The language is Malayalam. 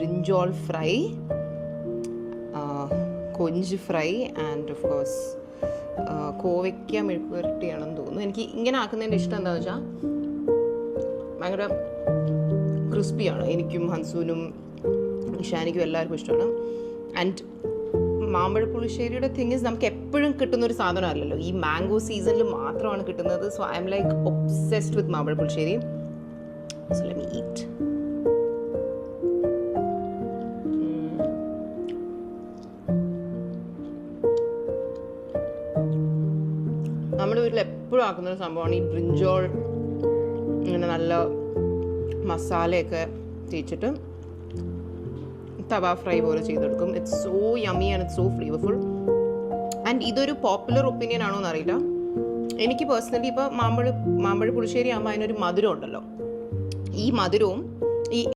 brinjal fry, കൊഞ്ച് ഫ്രൈ ആൻഡ് ഓഫ് കോഴ്സ് കോവയ്ക്ക മെഴുക്കുവരട്ടിയാണെന്ന് തോന്നുന്നു. എനിക്ക് ഇങ്ങനെ ആക്കുന്നതിൻ്റെ ഇഷ്ടം എന്താണെന്ന് വെച്ചാൽ ഭയങ്കര ക്രിസ്പിയാണ്. എനിക്കും ഹൻസുവിനും ഇഷാനിക്കും എല്ലാവർക്കും ഇഷ്ടമാണ്. ആൻഡ് മാമ്പഴ പുളിശ്ശേരിയുടെ തിങ് ഇസ് നമുക്ക് എപ്പോഴും കിട്ടുന്നൊരു സാധനമല്ലല്ലോ, ഈ മാംഗോ സീസണിൽ മാത്രമാണ് കിട്ടുന്നത്. So I am like obsessed with മാമ്പഴ പുളിശ്ശേരി. So let me eat. നമ്മുടെ വീട്ടിൽ എപ്പോഴും ആക്കുന്നൊരു സംഭവമാണ് ഈ ബ്രിഞ്ചോൾ. ഇങ്ങനെ നല്ല മസാലയൊക്കെ തേച്ചിട്ട് തവ ഫ്രൈ പോലെ ചെയ്തെടുക്കും. It's so yummy and it's so flavourful. And ഇതൊരു പോപ്പുലർ ഒപ്പീനിയൻ ആണോ എന്നറിയില്ല. എനിക്ക് പേഴ്സണലി ഇപ്പോൾ മാമ്പഴ പുളിശ്ശേരി ആകുമ്പോൾ അതിനൊരു മധുരം ഉണ്ടല്ലോ. ഈ മധുരവും ഈ